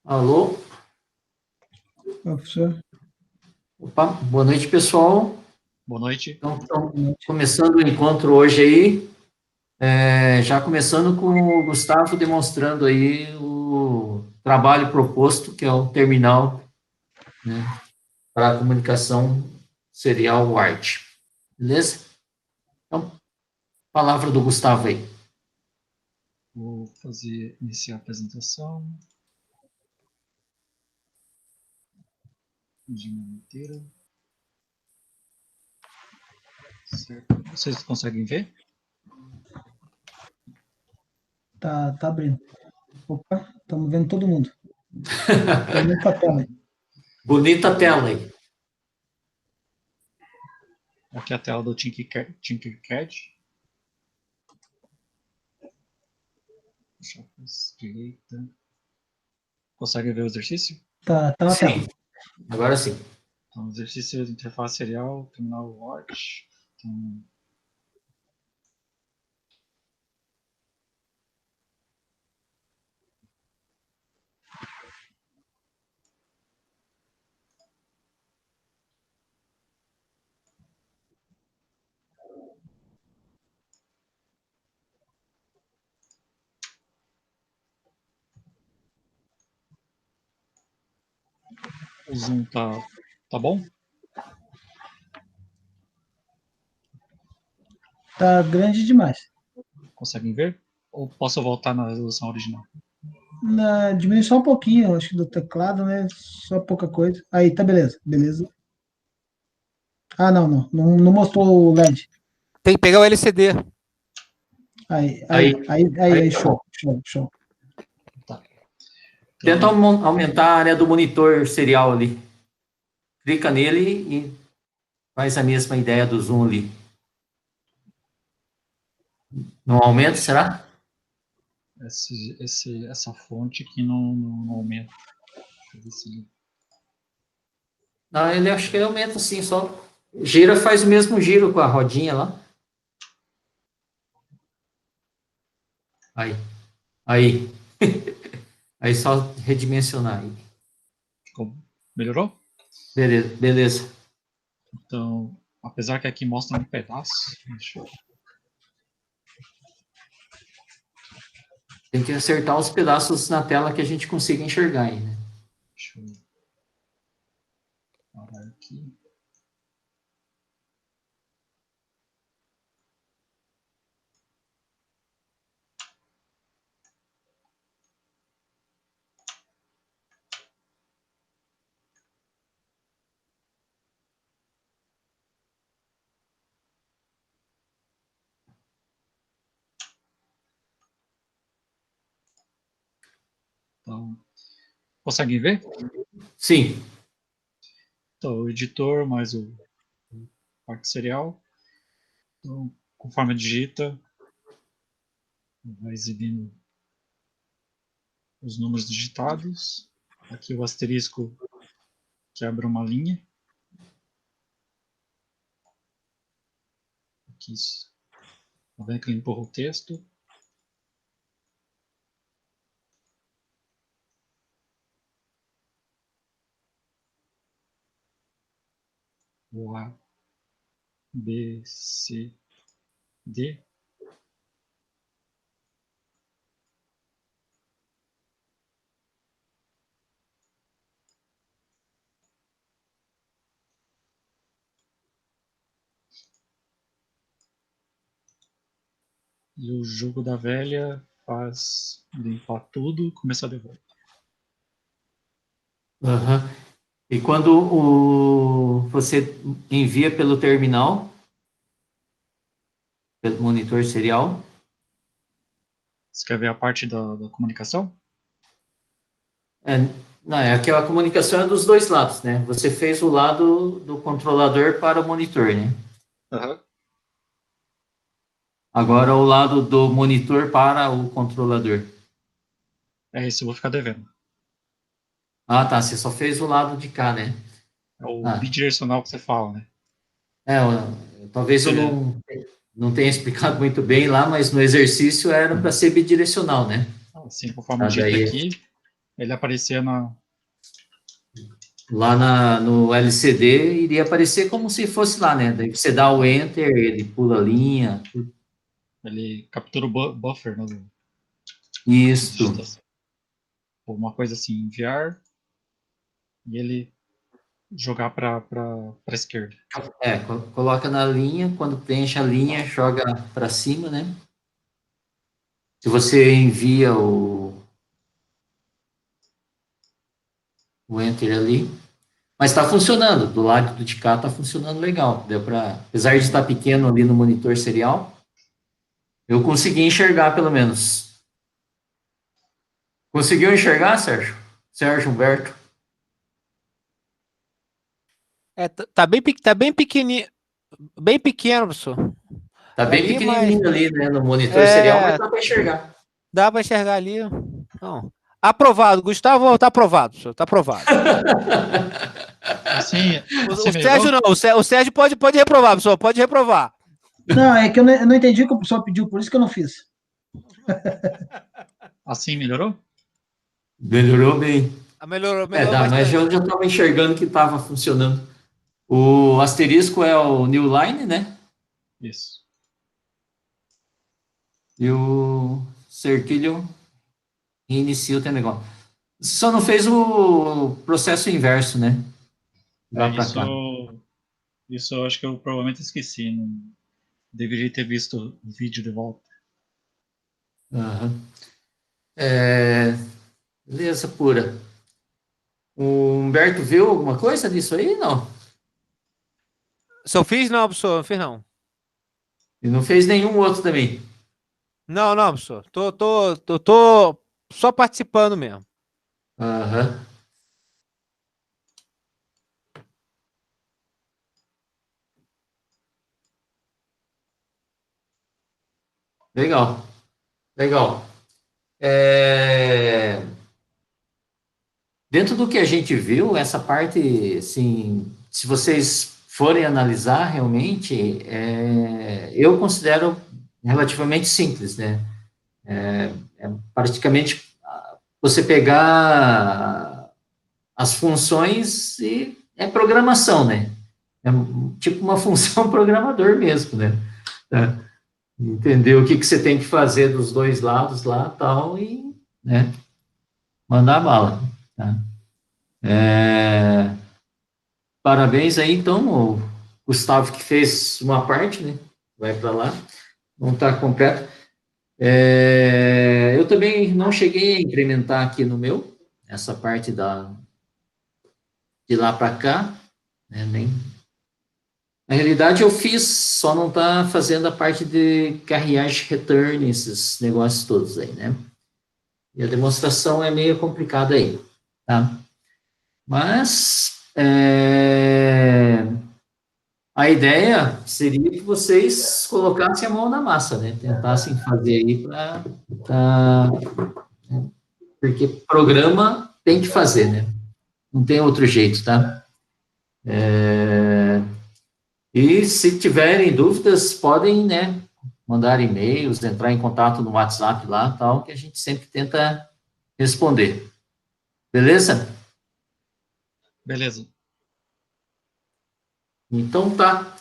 Alô? Professor, Opa, boa noite, pessoal. Boa noite. Então, começando o encontro hoje aí, já começando com o Gustavo demonstrando aí o trabalho proposto, que é o terminal, né, para a comunicação serial WART. Beleza? Então, palavra do Gustavo aí. Vou iniciar a apresentação de uma inteira. Certo. Vocês conseguem ver? tá abrindo. Opa, estamos vendo todo mundo. Bonita a tela. Bonita tela aí. Aqui é a tela do Tinkercad. Deixa eu ver direita. Consegue ver o exercício? Tá na tela. Sim, agora sim. Então, exercício de interface serial, terminal WART. Então, o zoom tá bom? Tá grande demais. Conseguem ver? Ou posso voltar na resolução original? Diminui só um pouquinho, acho que do teclado, né? Só pouca coisa. Aí, tá beleza. Beleza. Ah, não mostrou o LED. Tem que pegar o LCD. Aí, show. Tá. Tenta Então, aumentar a área do monitor serial ali. Clica nele e faz a mesma ideia do zoom ali. Não aumenta, será? essa fonte aqui não aumenta. Deixa eu ver se ele... Não, ele acho que ele aumenta sim, só gira, faz o mesmo giro com a rodinha lá. Aí. Aí só redimensionar aí. Melhorou? Beleza. Então, apesar que aqui mostra um pedaço, deixa eu... Tem que acertar os pedaços na tela que a gente consiga enxergar aí, né? Deixa eu parar aqui. Então, conseguem ver? Sim. Então, o editor mais o parte serial. Então, conforme digita, vai exibindo os números digitados. Aqui o asterisco que abre uma linha. Aqui, tá vendo que ele empurra o texto. O A, B, C, D. E o jogo da velha faz limpar tudo e começar de volta. Uhum. E quando você envia pelo terminal, pelo monitor serial, Você quer ver a parte da comunicação? não, é que a comunicação é dos dois lados, né? Você fez o lado do controlador para o monitor, né? Uhum. Agora o lado do monitor para o controlador. É isso, eu vou ficar devendo. Ah, tá. Você só fez o lado de cá, né? É o bidirecional que você fala, né? Talvez eu não tenha explicado muito bem lá, mas no exercício era para ser bidirecional, né? Assim, conforme digita aqui, Ele aparecia na... Lá no LCD, iria aparecer como se fosse lá, né? Daí você dá o Enter, ele pula a linha. Ele captura o buffer, né? Isso. Digitação. Ou uma coisa assim, enviar e ele jogar para a esquerda. Coloca na linha, quando preenche a linha, joga para cima, né? Se você envia o Enter ali. Mas está funcionando, do lado de cá está funcionando legal. Deu para, apesar de estar pequeno ali no monitor serial, eu consegui enxergar pelo menos. Conseguiu enxergar, Sérgio? Sérgio Humberto? Tá bem pequenininho, bem pequeno, professor. Tá bem Ali, pequenininho mas ali, né, no monitor serial, mas é, dá para enxergar. dá para enxergar ali. Não. Aprovado, Gustavo, tá aprovado, professor, tá aprovado. Assim O melhorou? Sérgio não, o Sérgio pode reprovar, professor, pode reprovar. Não, é que eu não entendi o que o pessoal pediu, por isso que eu não fiz. Assim melhorou? Melhorou bem. Melhorou Mas eu bastante. já estava enxergando que estava funcionando. O asterisco é o new line, né? Isso. E o cerquilho reinicia o negócio. Só não fez o processo inverso, né? Lá para cá. Isso eu acho que eu provavelmente esqueci. Não deveria ter visto o vídeo de volta. Uhum. Beleza pura. O Humberto viu alguma coisa disso aí? Não. Se eu fiz, não, professor, não fiz não. E não fez nenhum outro também. Não, professor, tô só participando mesmo. Aham. Legal. Legal. Dentro do que a gente viu, essa parte, assim, se vocês forem analisar realmente, eu considero relativamente simples, né? Praticamente você pegar as funções e é programação, né? É tipo uma função programador mesmo, né? Tá? Entender o que você tem que fazer dos dois lados lá, tal, e, né, mandar a bala, tá? Parabéns aí, então, o Gustavo que fez uma parte, né? Vai para lá, não está completo. Eu também não cheguei a incrementar aqui no meu, essa parte de lá para cá, né? Na realidade, eu fiz, só não está fazendo a parte de carreagem return, esses negócios todos aí, né? E a demonstração é meio complicada aí, tá? Mas a ideia seria que vocês colocassem a mão na massa, né? Tentassem fazer aí porque programa tem que fazer, né? Não tem outro jeito, tá? E se tiverem dúvidas, podem, né, mandar e-mails, entrar em contato no WhatsApp lá, tal, que a gente sempre tenta responder. Beleza? Beleza. Então tá.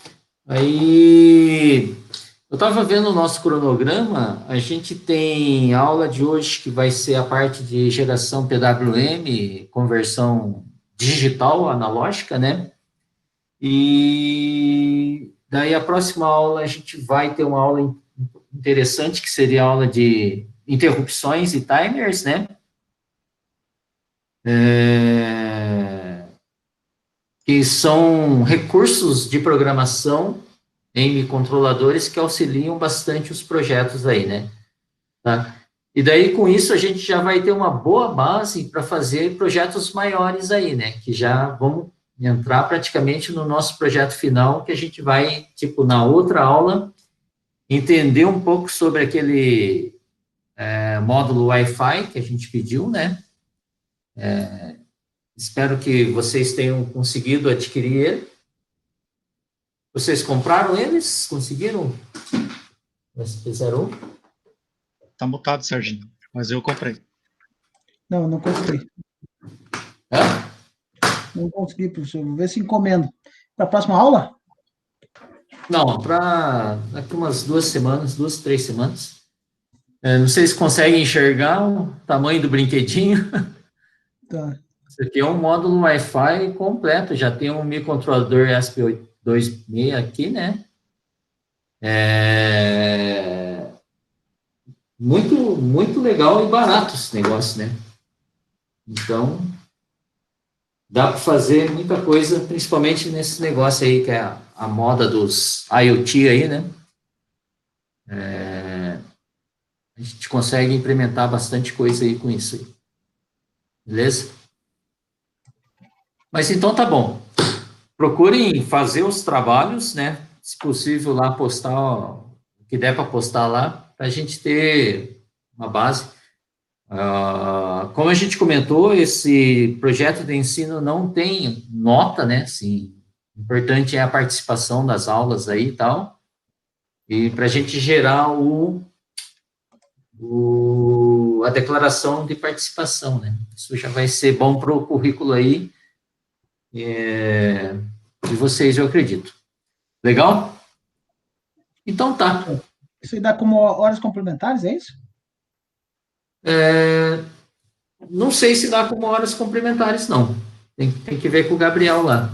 Aí eu estava vendo o nosso cronograma, a gente tem aula de hoje que vai ser a parte de geração PWM, conversão digital analógica, né? E daí a próxima aula a gente vai ter uma aula interessante que seria a aula de interrupções e timers, né? Que são recursos de programação em microcontroladores que auxiliam bastante os projetos aí, né? Tá? E daí, com isso, a gente já vai ter uma boa base para fazer projetos maiores aí, né? Que já vão entrar praticamente no nosso projeto final, que a gente vai, tipo, na outra aula, entender um pouco sobre aquele módulo Wi-Fi que a gente pediu, né? Espero que vocês tenham conseguido adquirir ele. Vocês compraram eles? Conseguiram? Vocês fizeram? Tá mutado, Serginho. Mas eu comprei. Não, não consegui. Hã? Não consegui, professor. Vou ver se encomendo. Para a próxima aula? Não, para daqui umas 2 semanas, 2, 3 semanas. Não sei se conseguem enxergar o tamanho do brinquedinho. Tá. Isso aqui é um módulo Wi-Fi completo, já tem um microcontrolador ESP826 aqui, né? Muito, muito legal e barato esse negócio, né? Então, dá para fazer muita coisa, principalmente nesse negócio aí, que é a moda dos IoT aí, né? A gente consegue implementar bastante coisa aí com isso aí. Beleza? Mas então tá bom. Procurem fazer os trabalhos, né? Se possível, lá postar o que der para postar lá, para a gente ter uma base. Como a gente comentou, esse projeto de ensino não tem nota, né? Assim, o importante é a participação das aulas aí e tal. E para a gente gerar a declaração de participação, né? Isso já vai ser bom para o currículo aí de vocês, eu acredito. Legal? Então tá. Isso aí dá como horas complementares, é isso? Não sei se dá como horas complementares, não. Tem que ver com o Gabriel lá.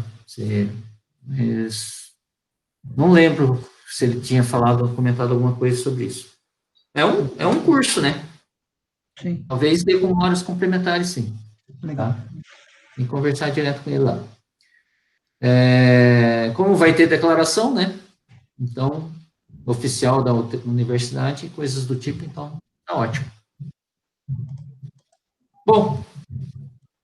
Mas não lembro se ele tinha falado, comentado alguma coisa sobre isso. É um curso, né? Sim. Talvez dê como horas complementares, sim. Legal. Tá? Tem que conversar direto com ele lá. Como vai ter declaração, né? Então, oficial da universidade, coisas do tipo, então, tá ótimo. Bom,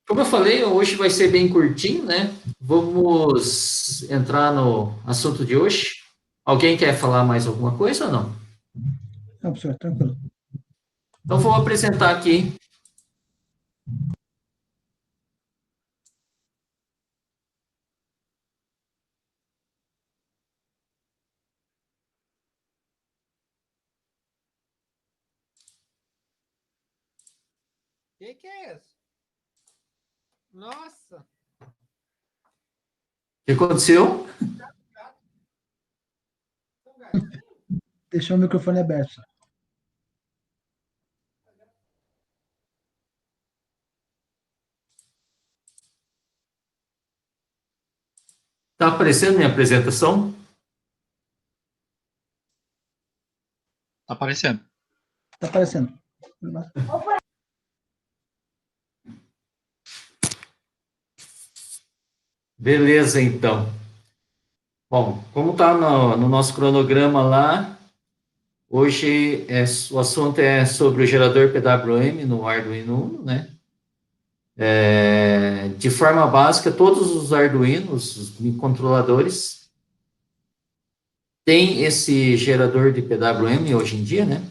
como eu falei, hoje vai ser bem curtinho, né? Vamos entrar no assunto de hoje. Alguém quer falar mais alguma coisa ou não? Não, professor, tranquilo. Então, vou apresentar aqui. Que é isso? Nossa! O que aconteceu? Deixou o microfone aberto. Está aparecendo minha apresentação? Tá aparecendo. Tá aparecendo. Beleza, então. Bom, como está no nosso cronograma lá, hoje o assunto é sobre o gerador PWM no Arduino Uno, né? De forma básica, todos os Arduinos, os microcontroladores, têm esse gerador de PWM hoje em dia, né?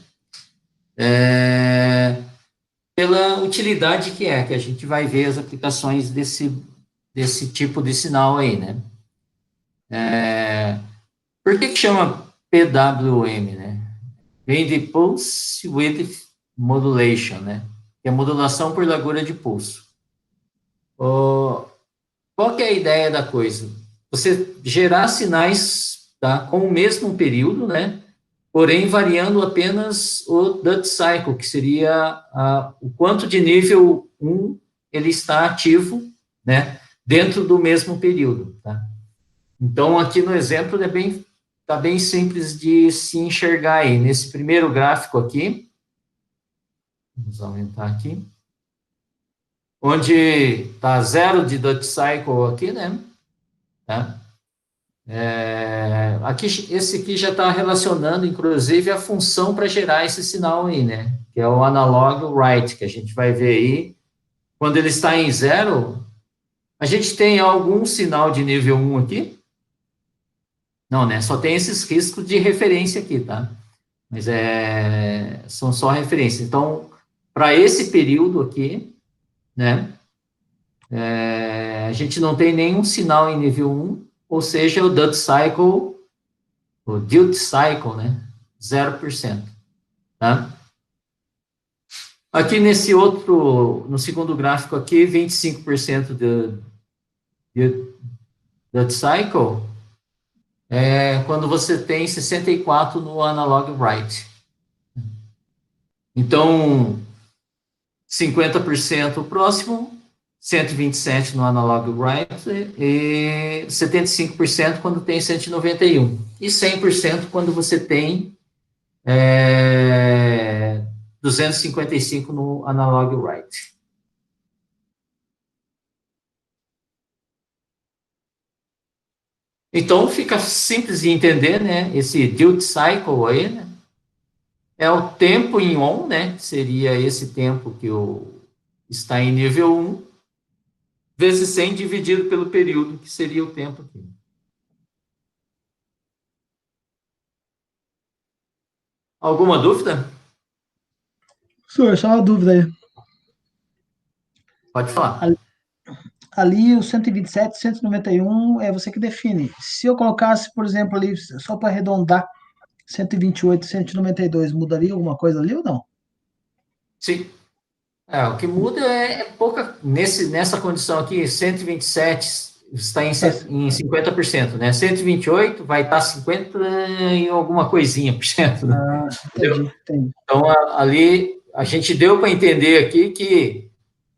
Pela utilidade que a gente vai ver as aplicações desse tipo de sinal aí, né? Por que chama PWM, né? Vem de Pulse Width Modulation, né? Que é modulação por largura de pulso. Qual que é a ideia da coisa? Você gerar sinais, tá, com o mesmo período, né? Porém, variando apenas o duty cycle, que seria o quanto de nível 1 ele está ativo, né? Dentro do mesmo período, tá? Então, aqui no exemplo, tá bem simples de se enxergar aí. Nesse primeiro gráfico aqui, vamos aumentar aqui, onde está 0 de duty cycle aqui, né? Tá? Esse aqui já está relacionando, inclusive, a função para gerar esse sinal aí, né? Que é o analog write, que a gente vai ver aí. Quando ele está em 0, a gente tem algum sinal de nível 1 aqui? Não, né? Só tem esses riscos de referência aqui, tá? Mas são só referências. Então, para esse período aqui, né? A gente não tem nenhum sinal em nível 1, ou seja, o duty cycle, o duty cycle, né? 0%, tá? Aqui nesse outro, no segundo gráfico aqui, 25% de duty cycle é quando você tem 64 no analog write. Então, 50% o próximo, 127 no analog write e 75% quando tem 191. E 100% quando você tem 255 no analog write. Então, fica simples de entender, né? Esse duty cycle aí, né? É o tempo em on, né? Seria esse tempo que está em nível 1, vezes 100 dividido pelo período, que seria o tempo aqui. Alguma dúvida? Senhor, só uma dúvida aí. Pode falar. Ali o 127, 191 é você que define. Se eu colocasse, por exemplo, ali, só para arredondar, 128, 192, mudaria alguma coisa ali ou não? Sim. O que muda é pouca. Nessa condição aqui, 127 está em 50%, né? 128 vai estar 50 e alguma coisinha por cento. Né? Entendi. Então, ali, a gente deu para entender aqui que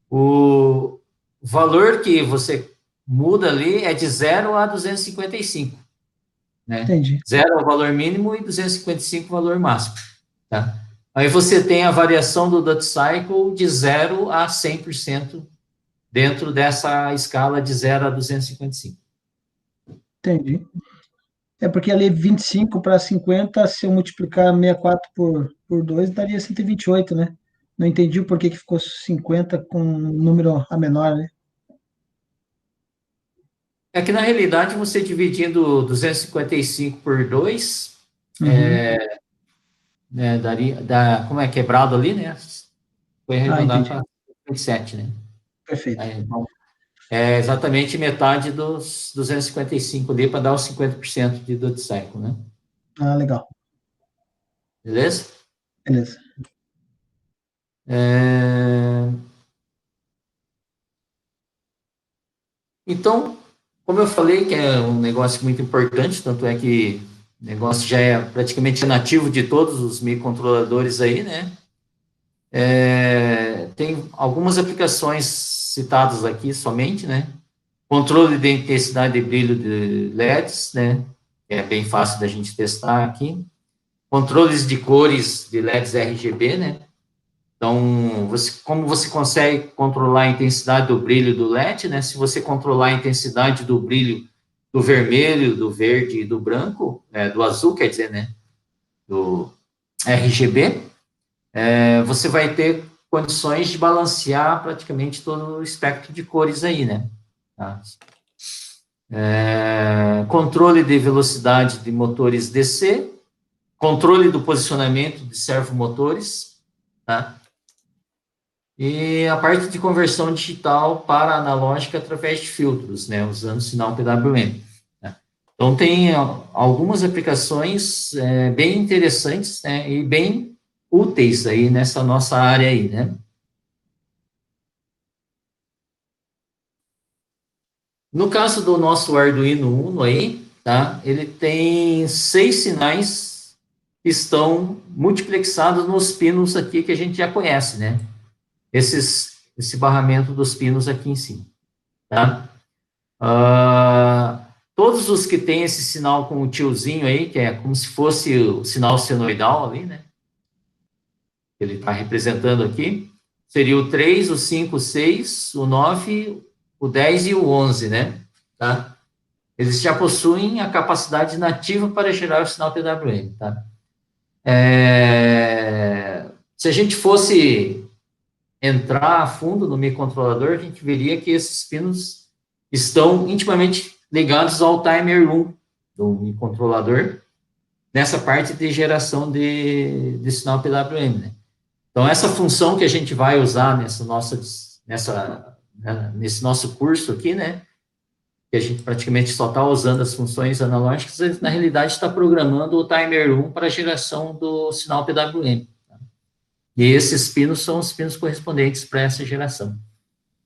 o valor que você muda ali é de 0 a 255. Né? Entendi. 0 é o valor mínimo e 255 é o valor máximo. Tá? Aí você tem a variação do duty cycle de 0 a 100% dentro dessa escala de 0 a 255. Entendi. É porque ali 25 para 50, se eu multiplicar 64 por 2, daria 128, né? Não entendi o porquê que ficou 50 com um número a menor, né? É que, na realidade, você dividindo 255 por 2, como é quebrado ali, né? Foi arredondado para 57, né? Perfeito. Então, é exatamente metade dos 255 ali para dar os 50% de duty cycle, né? Legal. Beleza? Beleza. Então, como eu falei, que é um negócio muito importante, tanto é que o negócio já é praticamente nativo de todos os microcontroladores aí, né? Tem algumas aplicações citadas aqui somente, né? Controle de intensidade de brilho de LEDs, né? É bem fácil da gente testar aqui. Controles de cores de LEDs RGB, né? Então, como você consegue controlar a intensidade do brilho do LED, né? Se você controlar a intensidade do brilho do vermelho, do verde e do branco, do azul, quer dizer, né? Do RGB, você vai ter condições de balancear praticamente todo o espectro de cores aí, né? Tá? Controle de velocidade de motores DC, controle do posicionamento de servomotores, tá? E a parte de conversão digital para analógica através de filtros, né, usando sinal PWM. Né? Então, tem algumas aplicações bem interessantes, né, e bem úteis aí nessa nossa área aí, né. No caso do nosso Arduino Uno aí, tá, ele tem 6 sinais que estão multiplexados nos pinos aqui que a gente já conhece, né. Esse barramento dos pinos aqui em cima, tá? Todos os que tem esse sinal com o tiozinho aí, que é como se fosse o sinal senoidal ali, né? Ele está representando aqui, seria o 3, o 5, o 6, o 9, o 10 e o 11, né? Tá? Eles já possuem a capacidade nativa para gerar o sinal PWM, tá? Se a gente fosse entrar a fundo no microcontrolador, a gente veria que esses pinos estão intimamente ligados ao timer 1 do microcontrolador, nessa parte de geração de sinal PWM, né? Então, essa função que a gente vai usar nesse nosso curso aqui, né, que a gente praticamente só está usando as funções analógicas, na realidade está programando o timer 1 para a geração do sinal PWM. E esses pinos são os pinos correspondentes para essa geração,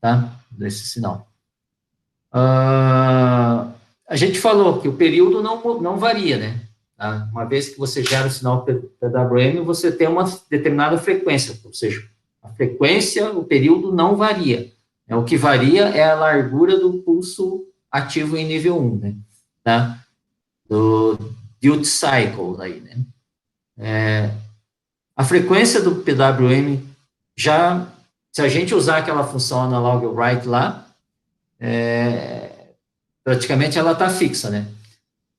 tá? Desse sinal. A gente falou que o período não varia, né? Tá? Uma vez que você gera o sinal PWM, você tem uma determinada frequência, ou seja, a frequência, o período não varia. O que varia é a largura do pulso ativo em nível 1, né? Tá? Do duty cycle aí, né? A frequência do PWM, se a gente usar aquela função analog write lá, praticamente ela está fixa, né?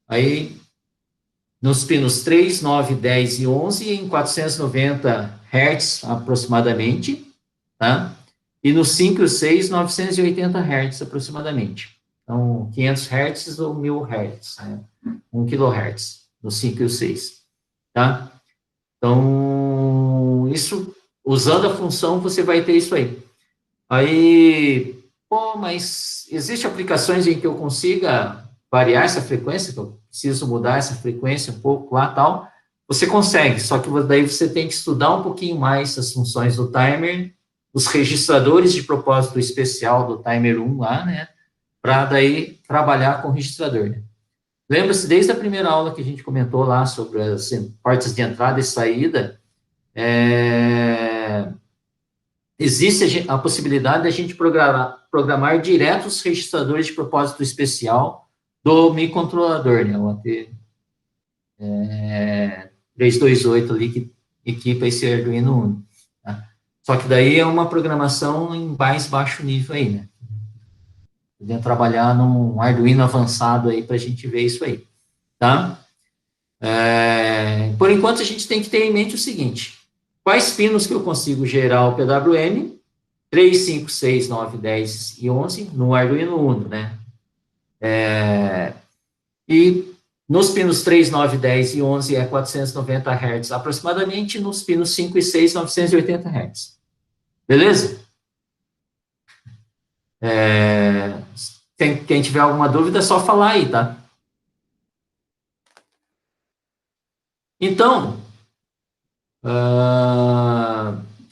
Aí, nos pinos 3, 9, 10 e 11, em 490 Hz aproximadamente, tá? E no 5 e 6, 980 Hz aproximadamente. Então, 500 Hz ou 1000 Hz, né? 1 kHz, no 5 e 6, tá? Então, isso, usando a função, você vai ter isso aí. Aí, mas existem aplicações em que eu consiga variar essa frequência, que eu preciso mudar essa frequência um pouco lá e tal. Você consegue, só que daí você tem que estudar um pouquinho mais as funções do timer, os registradores de propósito especial do timer 1 lá, né? Para daí trabalhar com o registrador, né? Lembra-se, desde a primeira aula que a gente comentou lá sobre as portas de entrada e saída, existe a possibilidade de a gente programar direto os registradores de propósito especial do microcontrolador, né? O AT328 ali, que equipa esse Arduino Uno. Tá? Só que daí é uma programação em mais baixo nível aí, né? Podemos trabalhar num Arduino avançado aí para a gente ver isso aí, tá? Por enquanto, a gente tem que ter em mente o seguinte: quais pinos que eu consigo gerar o PWM? 3, 5, 6, 9, 10 e 11 no Arduino Uno, né? E nos pinos 3, 9, 10 e 11 é 490 Hz aproximadamente, nos pinos 5 e 6, 980 Hz. Beleza? Quem tiver alguma dúvida, é só falar aí, tá? Então,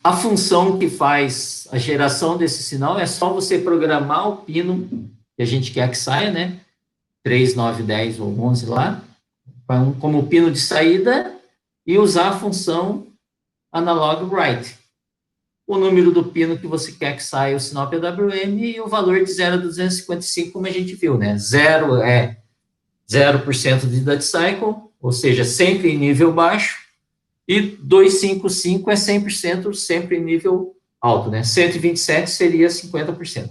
a função que faz a geração desse sinal é só você programar o pino que a gente quer que saia, né? 3, 9, 10 ou 11 lá, como pino de saída, e usar a função analog write. O número do pino que você quer que saia o sinal PWM e o valor de 0 a 255, como a gente viu, né? 0 é 0% de duty cycle, ou seja, sempre em nível baixo, e 255 é 100%, sempre em nível alto, né? 127 seria 50%.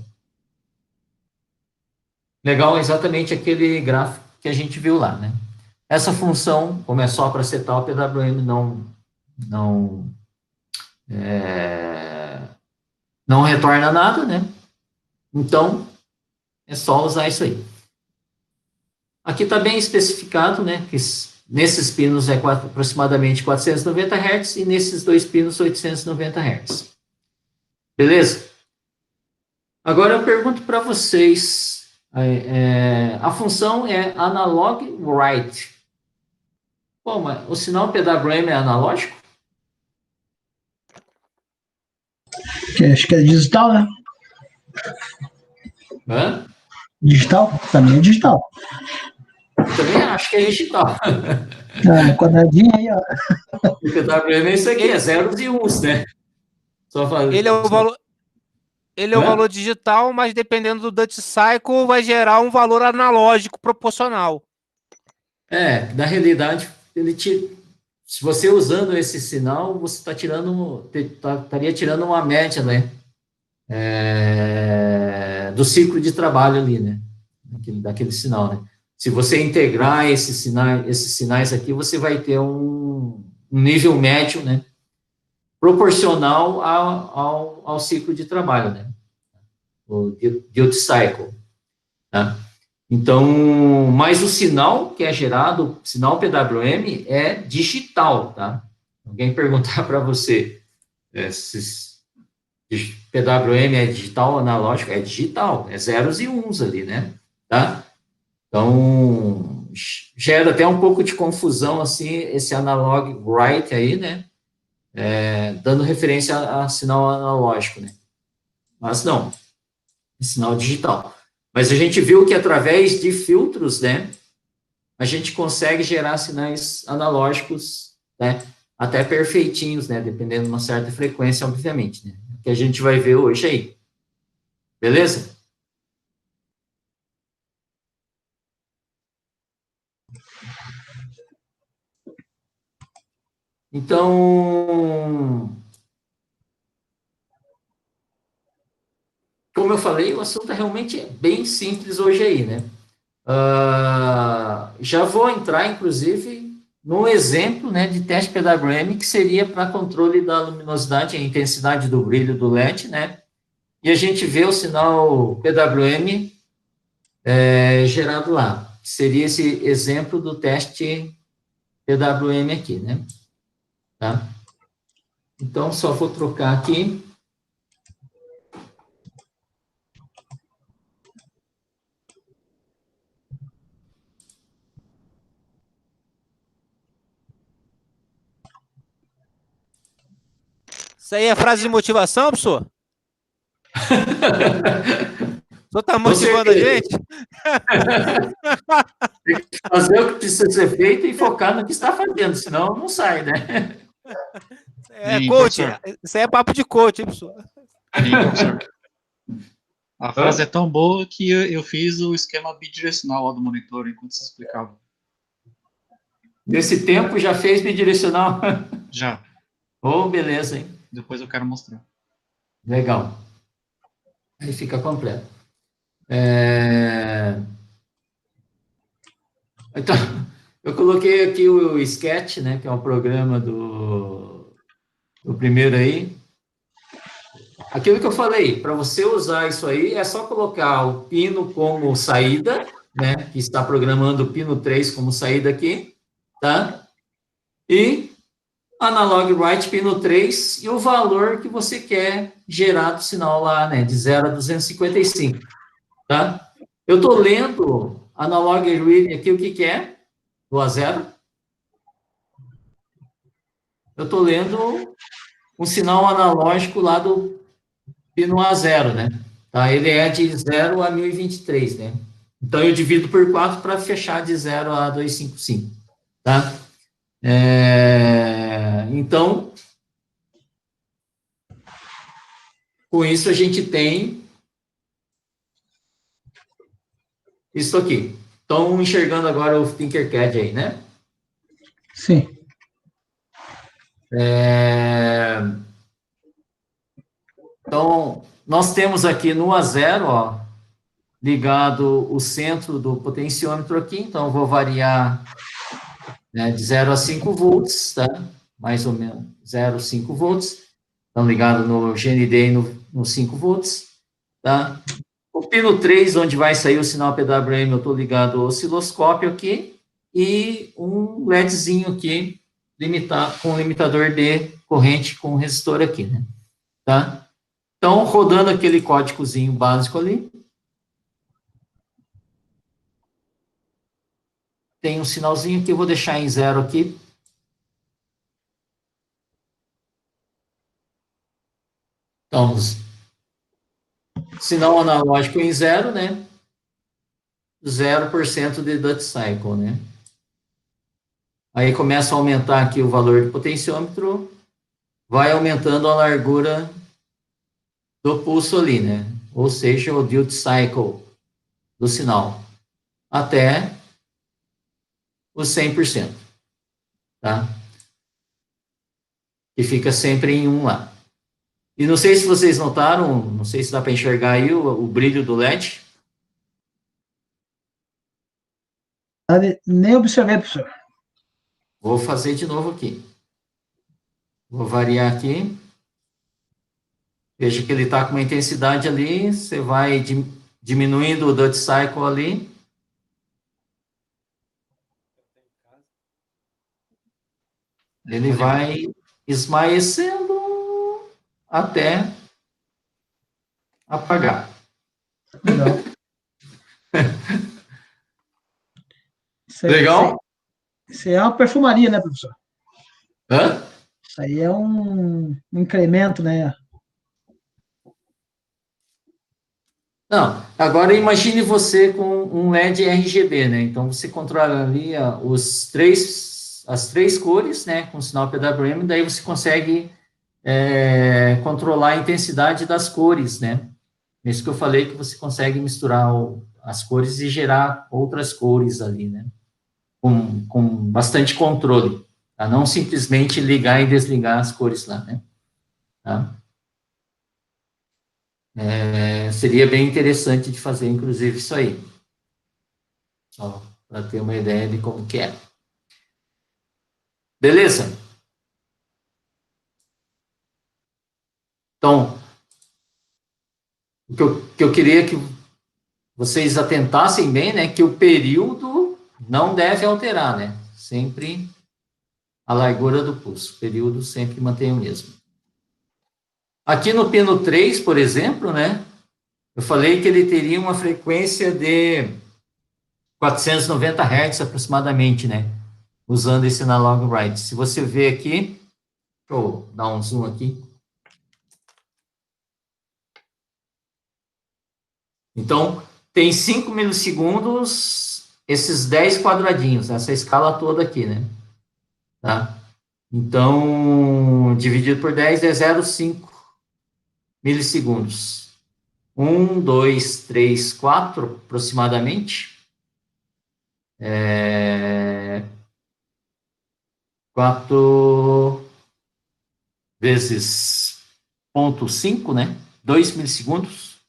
Legal, exatamente aquele gráfico que a gente viu lá, né? Essa função, como é só para setar o PWM, não retorna nada, né? Então, é só usar isso aí. Aqui está bem especificado, né? Que nesses pinos é aproximadamente 490 Hz e nesses dois pinos 890 Hz. Beleza? Agora eu pergunto para vocês, a função é analog write. Bom, mas o sinal PWM é analógico? Acho que é digital, né? Hã? Digital? Também é digital. Também acho que é digital. Quadradinho aí, ó. O PWM é isso aqui, é zeros e uns, né? Só fazer. Ele é o valor. Ele é o valor digital, mas dependendo do duty cycle, vai gerar um valor analógico proporcional. Na realidade, se você usando esse sinal, você estaria tirando uma média, né? Do ciclo de trabalho ali, né? Daquele sinal, né? Se você integrar esses sinais aqui, você vai ter um nível médio, né? Proporcional ao ciclo de trabalho, né? O duty cycle, tá? Então, mas o sinal que é gerado, o sinal PWM, é digital, tá? Alguém perguntar para você se PWM é digital ou analógico? É digital, é zeros e uns ali, né? Tá? Então, gera até um pouco de confusão, assim, esse analog write aí, né? dando referência a sinal analógico, né? Mas não, é sinal digital. Mas a gente viu que através de filtros, né, a gente consegue gerar sinais analógicos, né, até perfeitinhos, né, dependendo de uma certa frequência, obviamente, né, que a gente vai ver hoje aí. Beleza? Então, como eu falei, o assunto é realmente bem simples hoje aí, né? Já vou entrar, inclusive, no exemplo, né, de teste PWM, que seria para controle da luminosidade e intensidade do brilho do LED, né? E a gente vê o sinal PWM gerado lá. Seria esse exemplo do teste PWM aqui, né? Tá? Então, só vou trocar aqui. Isso aí é frase de motivação, professor? O senhor tá motivando a gente? Tem que fazer o que precisa ser feito e focar no que está fazendo, senão não sai, né? Coach, professor? isso aí é papo de coach, hein, professor? Professor? A frase é tão boa que eu fiz o esquema bidirecional lá do monitor enquanto você explicava. Nesse tempo já fez bidirecional? Já. Oh, beleza, hein? Depois eu quero mostrar. Legal. Aí fica completo. Então, eu coloquei aqui o Sketch, né, que é um programa do primeiro aí. Aquilo que eu falei, para você usar isso aí, é só colocar o pino como saída, né, que está programando o pino 3 como saída aqui, tá? E analog write pino 3 e o valor que você quer gerar do sinal lá, né, de 0 a 255, tá? Eu estou lendo analog read aqui, o que que é? Do a 0. Eu estou lendo um sinal analógico lá do pino A0, né? Tá? Ele é de 0 a 1023, né? Então, eu divido por 4 para fechar de 0 a 255, tá? Então, com isso, a gente tem isso aqui. Estão enxergando agora o Tinkercad aí, né? Sim. Então, nós temos aqui no A0, ó, ligado o centro do potenciômetro aqui, então eu vou variar, né, de 0 a 5 volts, tá? Mais ou menos 0 a 5 volts, estão ligados no GND e no 5 volts, tá? O pino 3, onde vai sair o sinal PWM, eu estou ligado ao osciloscópio aqui, e um LEDzinho aqui, com limitador de corrente com resistor aqui, né? Tá? Então, rodando aquele códigozinho básico ali, tem um sinalzinho que eu vou deixar em 0 aqui. Então, sinal analógico em 0, né? 0% de duty cycle, né? Aí começa a aumentar aqui o valor do potenciômetro, vai aumentando a largura do pulso ali, né? Ou seja, o duty cycle do sinal, até os 100%, tá? E fica sempre em 1 lá. E não sei se vocês notaram, não sei se dá para enxergar aí o brilho do LED. Nem observei, professor. Vou fazer de novo aqui. Vou variar aqui. Veja que ele está com uma intensidade ali, você vai diminuindo o duty cycle ali. Ele vai esmaecendo até apagar. Legal. Legal? Isso é uma perfumaria, né, professor? Hã? Isso aí é um incremento, né? Não, agora imagine você com um LED RGB, né? Então você controla ali as três cores, né? Com o sinal PWM, daí você consegue controlar a intensidade das cores, né? Isso que eu falei que você consegue misturar as cores e gerar outras cores ali, né? Com bastante controle, tá? Não simplesmente ligar e desligar as cores lá, né? Tá? Seria bem interessante de fazer, inclusive, isso aí. Só para ter uma ideia de como que é. Beleza? Então, o que eu queria que vocês atentassem bem, né? Que o período não deve alterar, né? Sempre a largura do pulso. O período sempre mantém o mesmo. Aqui no pino 3, por exemplo, né? Eu falei que ele teria uma frequência de 490 Hz aproximadamente, né? Usando esse analog write. Se você ver aqui, deixa eu dar um zoom aqui. Então, tem 5 milissegundos, esses 10 quadradinhos, essa escala toda aqui, né? Tá? Então, dividido por 10 é 0,5 milissegundos. 1, 2, 3, 4, aproximadamente. 4 vezes 0,5, né? 2 milissegundos.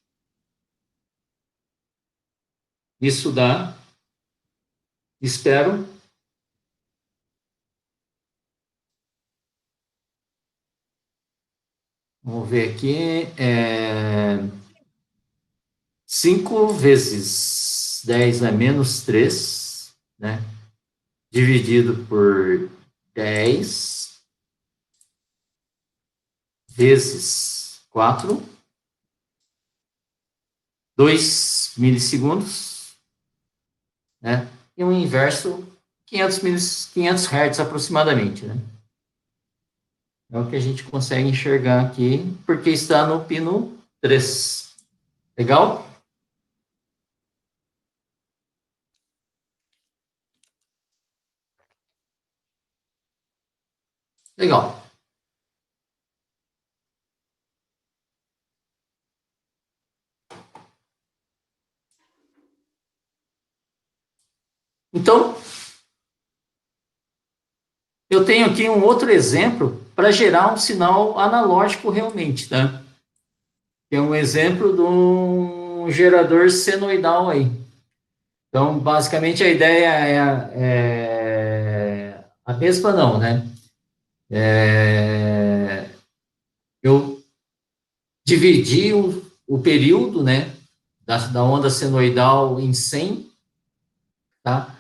Isso dá, espero, vamos ver aqui, 5 vezes 10 é menos 3, né? Dividido por 10 vezes 4, 2 milissegundos, né? E o inverso, 500 Hz aproximadamente, né? É o que a gente consegue enxergar aqui, porque está no pino 3. Legal? Legal. Então, eu tenho aqui um outro exemplo para gerar um sinal analógico realmente, tá? É um exemplo de um gerador senoidal aí. Então, basicamente, a ideia é a mesma, não, né? Eu dividi o período, né, da onda senoidal em 100, tá?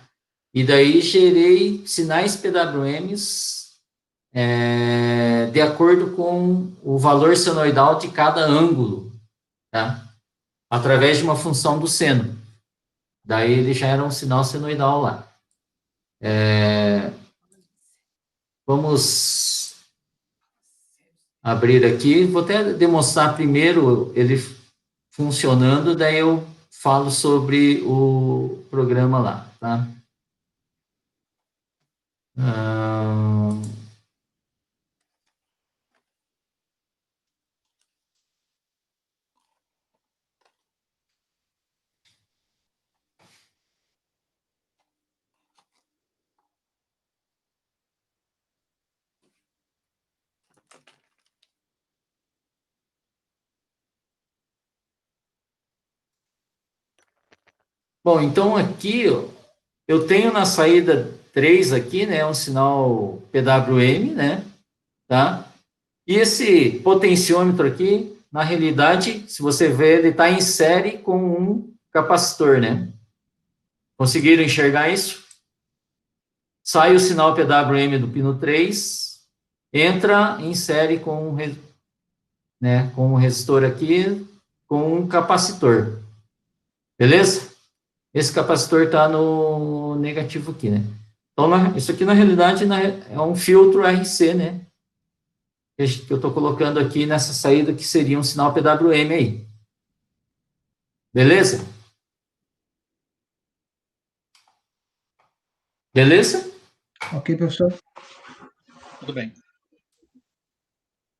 E daí gerei sinais PWMs de acordo com o valor senoidal de cada ângulo, tá? Através de uma função do seno. Daí ele já era um sinal senoidal lá. Vamos abrir aqui. Vou até demonstrar primeiro ele funcionando, daí eu falo sobre o programa lá, tá? Bom, então aqui eu tenho na saída 3 aqui, né, um sinal PWM, né, tá? E esse potenciômetro aqui, na realidade, se você ver, ele está em série com um capacitor, né? Conseguiram enxergar isso? Sai o sinal PWM do pino 3, entra em série com, né, com um resistor aqui, com um capacitor. Beleza? Esse capacitor está no negativo aqui, né? Então, isso aqui, na realidade, é um filtro RC, né? que eu estou colocando aqui nessa saída, que seria um sinal PWM aí. Beleza? Beleza? Ok, professor? Tudo bem.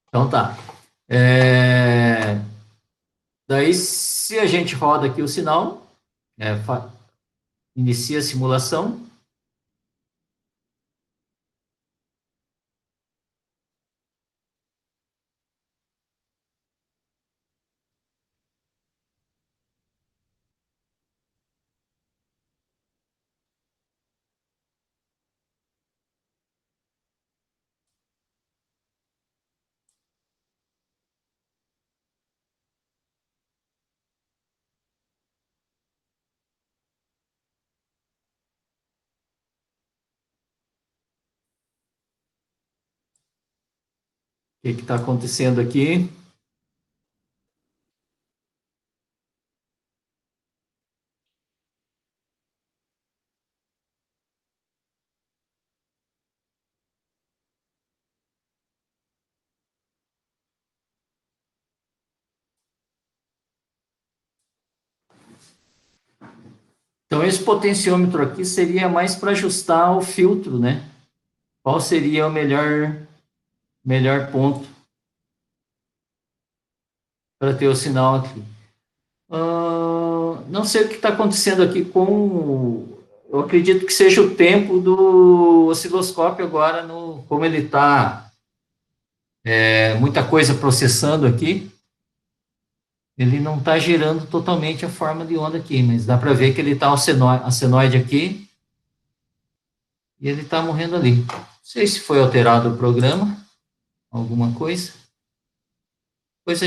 Então tá. Daí, se a gente roda aqui o sinal, inicia a simulação. O que está acontecendo aqui? Então, esse potenciômetro aqui seria mais para ajustar o filtro, né? Qual seria o melhor ponto para ter o sinal aqui? Não sei o que está acontecendo aqui com... Eu acredito que seja o tempo do osciloscópio agora, como ele está muita coisa processando aqui, ele não está gerando totalmente a forma de onda aqui, mas dá para ver que ele está a senoide aqui e ele está morrendo ali. Não sei se foi alterado o programa, alguma coisa. Depois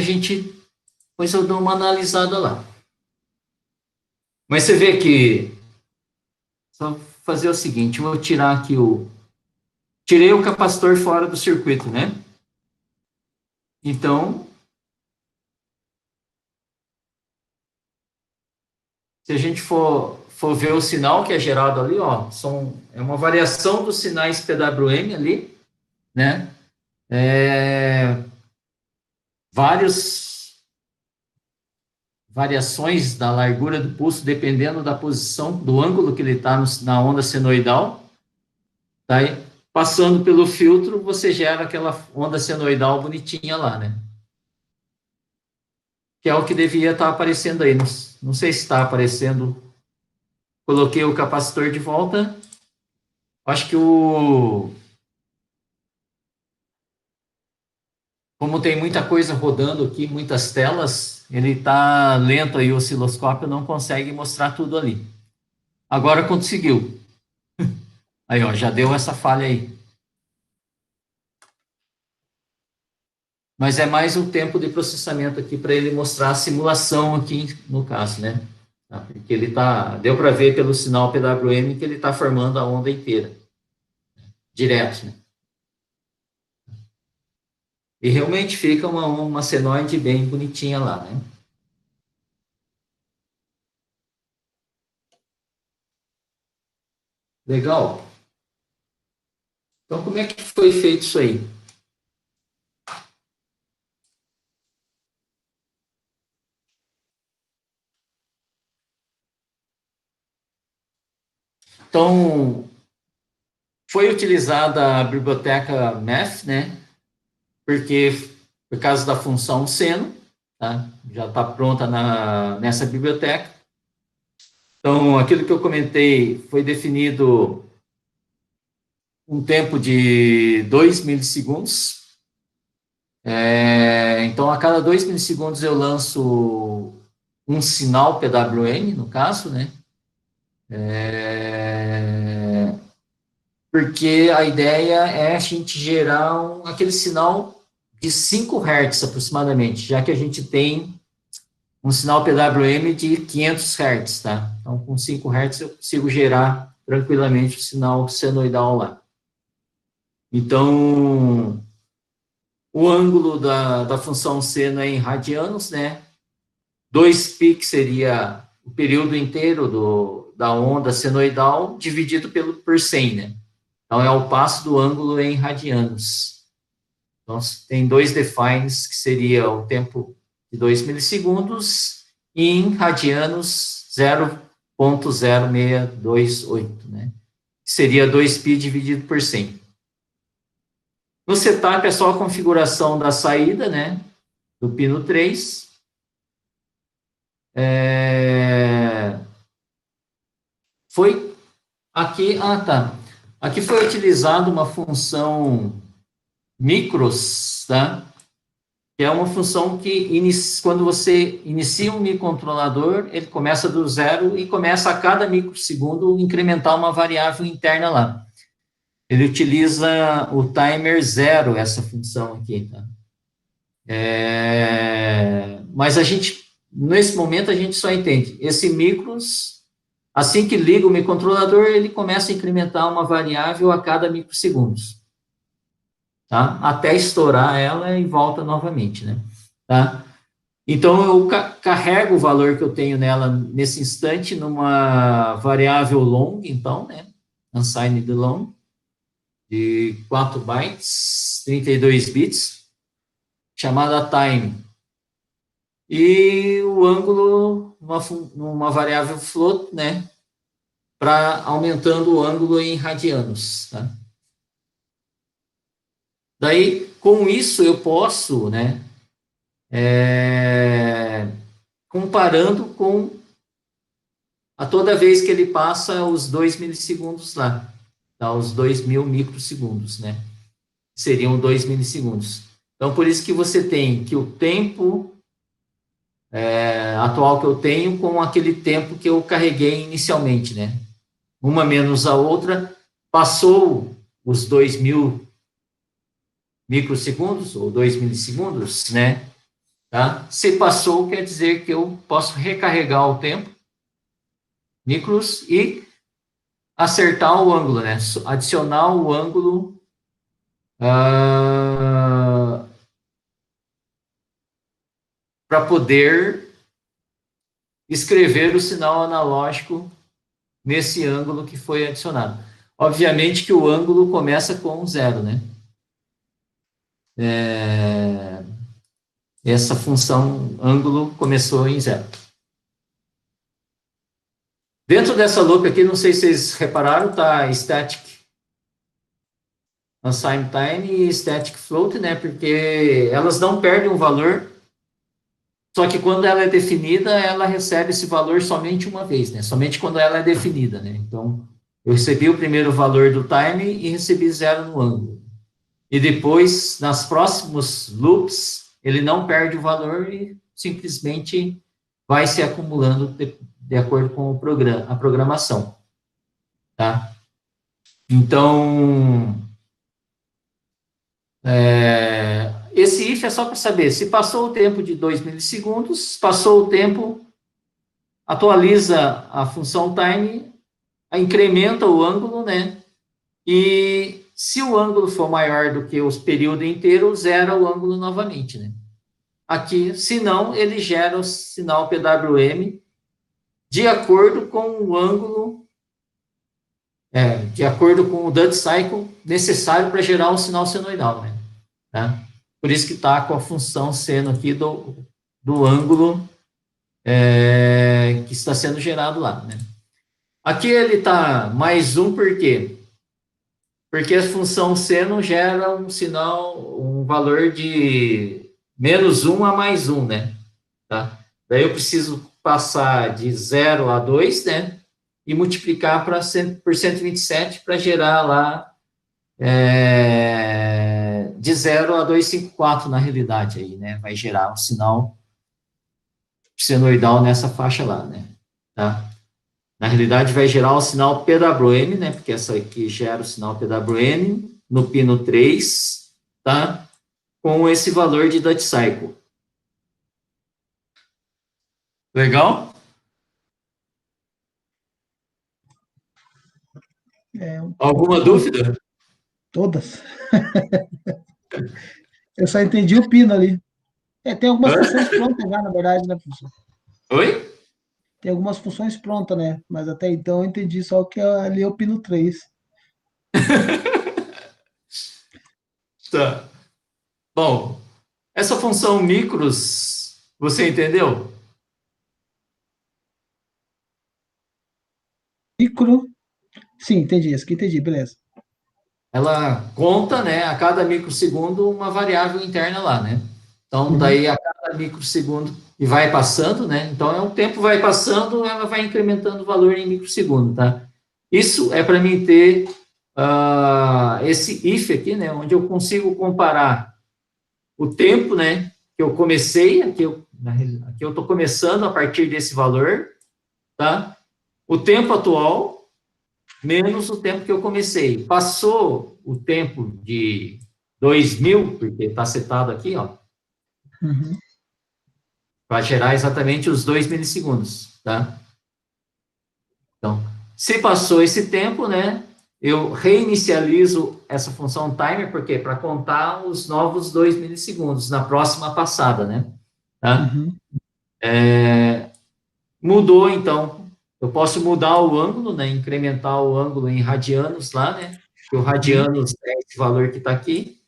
eu dou uma analisada lá. Mas você vê que, só fazer o seguinte, eu vou tirar aqui tirei o capacitor fora do circuito, né? Então, se a gente for ver o sinal que é gerado ali, ó, é uma variação dos sinais PWM ali, né? Variações da largura do pulso, dependendo da posição, do ângulo que ele está na onda senoidal. Tá? Passando pelo filtro, você gera aquela onda senoidal bonitinha lá, né? Que é o que devia estar aparecendo aí. Não sei se está aparecendo. Coloquei o capacitor de volta. Acho que como tem muita coisa rodando aqui, muitas telas, ele está lento aí, o osciloscópio não consegue mostrar tudo ali. Agora conseguiu. Aí, ó, já deu essa falha aí. Mas é mais um tempo de processamento aqui para ele mostrar a simulação aqui, no caso, né? Porque deu para ver pelo sinal PWM que ele está formando a onda inteira. Direto, né? E realmente fica uma senoide bem bonitinha lá, né? Legal. Então, como é que foi feito isso aí? Então, foi utilizada a biblioteca Math, né? Porque, por causa da função seno, tá? Já está pronta nessa biblioteca. Então, aquilo que eu comentei foi definido um tempo de 2 milissegundos. Então, a cada 2 milissegundos eu lanço um sinal PWM, no caso, né? Porque a ideia é a gente gerar aquele sinal de 5 Hz aproximadamente, já que a gente tem um sinal PWM de 500 Hz, tá? Então, com 5 Hz eu consigo gerar tranquilamente o sinal senoidal lá. Então, o ângulo da função seno é em radianos, né? 2π seria o período inteiro da onda senoidal dividido por 100, né? Então, é o passo do ângulo em radianos. Então, tem dois defines, que seria o tempo de 2 milissegundos, e em radianos 0,0628, né? Seria 2π dividido por 100. No setup é só a configuração da saída, né? Do pino 3. Foi aqui, tá. Aqui foi utilizada uma função micros, tá? Que é uma função que, quando você inicia um microcontrolador, ele começa do zero e começa a cada microsegundo incrementar uma variável interna lá. Ele utiliza o timer 0, essa função aqui, tá? Mas nesse momento, a gente só entende. Esse micros, assim que liga o microcontrolador, ele começa a incrementar uma variável a cada microsegundos. Tá? Até estourar ela e volta novamente, né? Tá? Então, eu carrego o valor que eu tenho nela nesse instante numa variável long, então, né? Unsigned long, de 4 bytes, 32 bits, chamada time. E o ângulo, numa variável float, né? Para aumentando o ângulo em radianos, tá? Daí, com isso, eu posso, né, comparando com a toda vez que ele passa os 2 milissegundos lá, tá, os 2.000 microsegundos, né, seriam 2 milissegundos. Então, por isso que você tem que o tempo atual que eu tenho com aquele tempo que eu carreguei inicialmente, né, uma menos a outra, passou os 2.000 microsegundos, ou 2 milissegundos, né? Tá? Se passou, quer dizer que eu posso recarregar o tempo, micros, e acertar o ângulo, né? Adicionar o ângulo para poder escrever o sinal analógico nesse ângulo que foi adicionado. Obviamente que o ângulo começa com 0, né? Essa função ângulo começou em 0. Dentro dessa loop aqui, não sei se vocês repararam, tá static unsigned time e static float, né? Porque elas não perdem um valor, só que quando ela é definida, ela recebe esse valor somente uma vez, né? Somente quando ela é definida, né? Então, eu recebi o primeiro valor do time e recebi 0 no ângulo. E depois, nas próximos loops, ele não perde o valor e simplesmente vai se acumulando de acordo com a programação. Tá? Então, esse if é só para saber se passou o tempo de 2 milissegundos, passou o tempo, atualiza a função time, incrementa o ângulo, né? E se o ângulo for maior do que o período inteiro, zera o ângulo novamente, né? Aqui, se não, ele gera o sinal PWM de acordo com o ângulo, de acordo com o duty cycle necessário para gerar um sinal senoidal, né? Tá? Por isso que está com a função seno aqui do ângulo que está sendo gerado lá, né? Aqui ele está mais 1, por quê? Porque a função seno gera um sinal, um valor de menos 1 a mais 1, né? Tá? Daí eu preciso passar de 0 a 2, né? E multiplicar por 127 para gerar lá de 0 a 254 na realidade aí, né? Vai gerar um sinal senoidal nessa faixa lá, né? Tá? Na realidade, vai gerar o sinal PWM, né? Porque essa aqui gera o sinal PWM no pino 3, tá? Com esse valor de duty cycle. Legal? Alguma dúvida? Todas. Eu só entendi o pino ali. Tem algumas funções prontas já, na verdade, né, professor? Oi? Tem algumas funções prontas, né? Mas até então eu entendi só que ali é o pino 3. Tá. Bom, essa função micros, você entendeu? Micro. Sim, entendi. Isso aqui entendi, beleza. Ela conta, né, a cada microsegundo uma variável interna lá, né? Então, Uhum. daí a cada microsegundo e vai passando, né? Então, o tempo vai passando, ela vai incrementando o valor em microsegundo, tá? Isso é para mim ter esse if aqui, né, onde eu consigo comparar o tempo, né, que eu comecei, aqui eu estou começando a partir desse valor, tá? O tempo atual menos o tempo que eu comecei. Passou o tempo de 2000, porque está setado aqui, ó, Uhum. vai gerar exatamente os 2 milissegundos, tá? Então, se passou esse tempo, né, eu reinicializo essa função timer, porque para contar os novos 2 milissegundos na próxima passada, né? Tá? Uhum. Mudou, então, eu posso mudar o ângulo, né, incrementar o ângulo em radianos lá, né, que o radianos é esse valor que está aqui,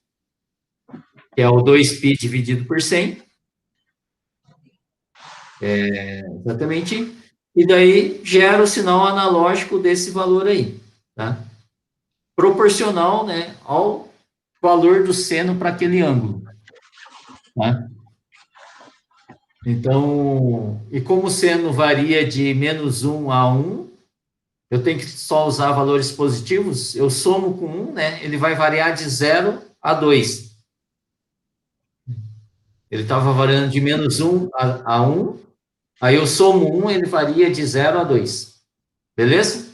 que é o 2π dividido por 100, exatamente, e daí gera o sinal analógico desse valor aí, tá? Proporcional, né, ao valor do seno para aquele ângulo, tá? Então, e como o seno varia de -1 a 1, eu tenho que só usar valores positivos, eu somo com 1, né, ele vai variar de 0 a 2. Ele estava variando de -1 a 1, aí eu somo 1, ele varia de 0 a 2. Beleza?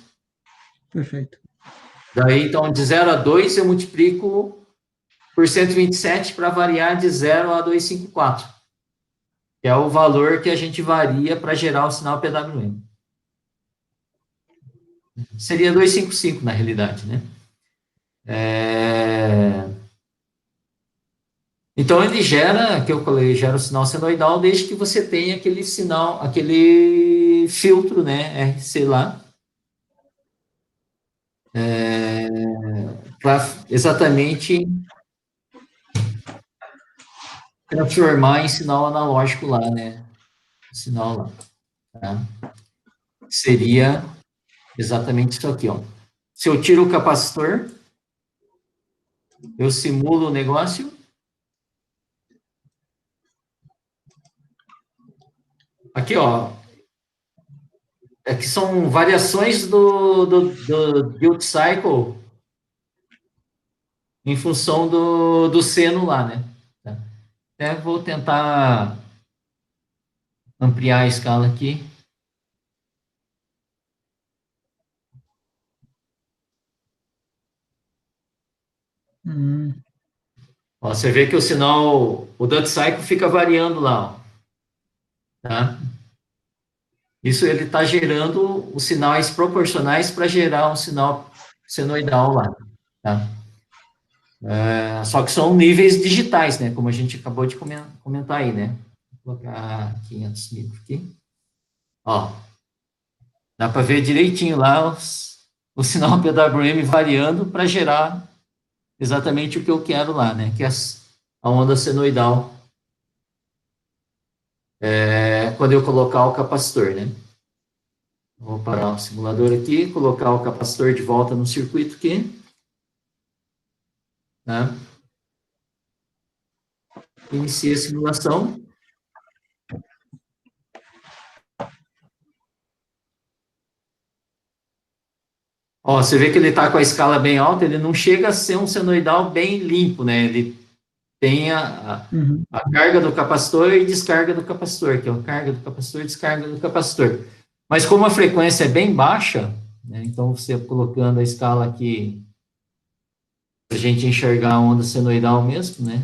Perfeito. Daí, então, de 0 a 2, eu multiplico por 127 para variar de 0 a 254, que é o valor que a gente varia para gerar o sinal PWM. Seria 255, na realidade, né? Então, ele gera, que eu falei, gera o sinal senoidal desde que você tenha aquele sinal, aquele filtro, né, RC lá, para exatamente transformar em sinal analógico lá, né? O sinal lá, tá? Seria exatamente isso aqui, ó. Se eu tiro o capacitor, eu simulo o negócio. Aqui, ó. Aqui são variações do build cycle em função do seno lá, né? Tá? Até vou tentar ampliar a escala aqui. Hum. Ó, você vê que o sinal, o duty cycle fica variando lá, ó, tá? Isso ele está gerando os sinais proporcionais para gerar um sinal senoidal lá, tá? Só que são níveis digitais, né? Como a gente acabou de comentar aí, né? Vou colocar 500 micro aqui. Ó, dá para ver direitinho lá o sinal PWM variando para gerar exatamente o que eu quero lá, né? Que é a onda senoidal, quando eu colocar o capacitor, né? Vou parar o simulador aqui, colocar o capacitor de volta no circuito aqui, né? Inicia a simulação. Ó, você vê que ele está com a escala bem alta, ele não chega a ser um senoidal bem limpo, né? Ele tem Uhum. a carga do capacitor e descarga do capacitor, que é a carga do capacitor e descarga do capacitor. Mas como a frequência é bem baixa, né, então você colocando a escala aqui, para a gente enxergar a onda senoidal mesmo, né?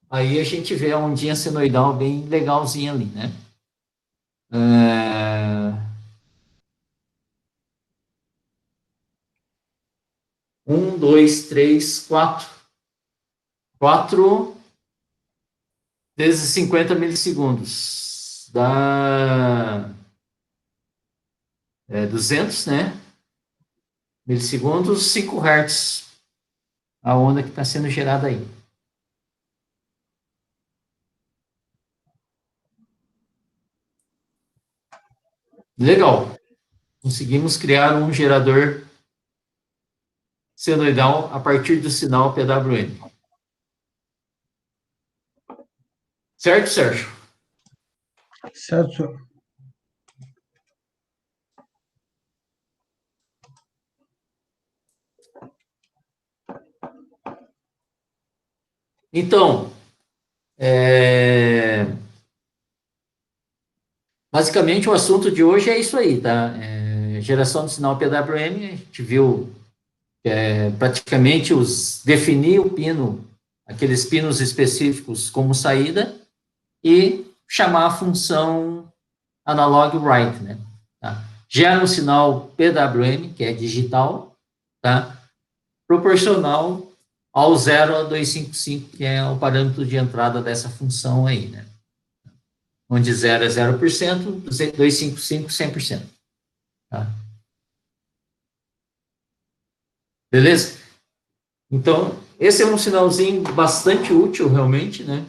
Aí a gente vê a ondinha senoidal bem legalzinha ali, né? 1, 2, 3, 4. 4 vezes 50 milissegundos. Dá 200, né? Milissegundos, 5 Hz, a onda que está sendo gerada aí. Legal. Conseguimos criar um gerador senoidal a partir do sinal PWM. Certo, Sérgio? Certo, senhor. Então, basicamente o assunto de hoje é isso aí, tá? Geração do sinal PWM, a gente viu praticamente definir o pino, aqueles pinos específicos como saída e chamar a função analog write, né? Tá? Gera um sinal PWM, que é digital, tá? Proporcional ao 0 a 255, que é o parâmetro de entrada dessa função aí, né? Onde 0 é 0%, 255, 100%. Tá? Beleza? Então, esse é um sinalzinho bastante útil, realmente, né?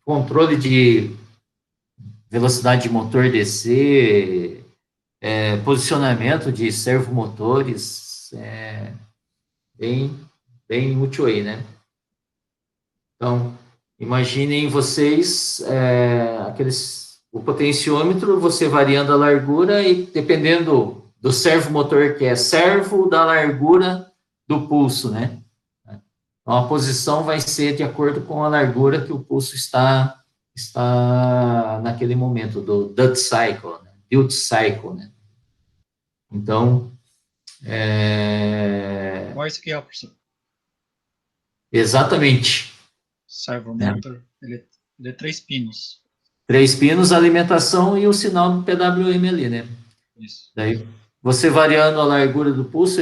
Controle de velocidade de motor DC, posicionamento de servomotores, bem útil aí, né? Então, imaginem vocês, o potenciômetro, você variando a largura e dependendo do servomotor, que é servo da largura do pulso, né? Então, a posição vai ser de acordo com a largura que o pulso está naquele momento do duty cycle, né? Duty cycle, né? Então, Qual é esse aqui, professor? exatamente. Servomotor, ele é 3 pinos. 3 pinos, a alimentação e o sinal do PWM ali, né? Isso. Daí, você variando a largura do pulso,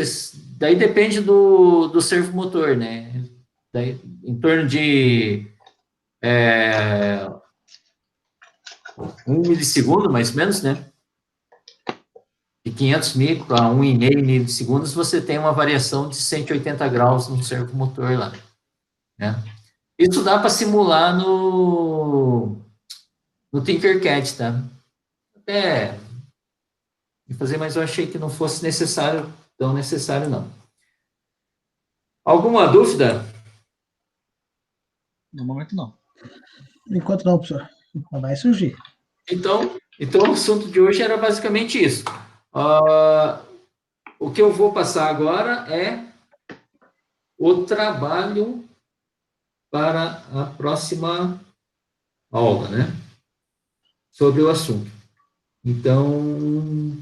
daí depende do servomotor, né? Daí, em torno de 1 milissegundo, mais ou menos, né? De 500 micro a 1,5 milissegundos, você tem uma variação de 180 graus no servomotor lá, né? Isso dá para simular no Tinkercad, tá? Até fazer, mas eu achei que não fosse tão necessário, não. Alguma dúvida? No momento, não. Enquanto não, professor. Vai surgir. Então, o assunto de hoje era basicamente isso. O que eu vou passar agora é o trabalho para a próxima aula, né? Sobre o assunto. Então,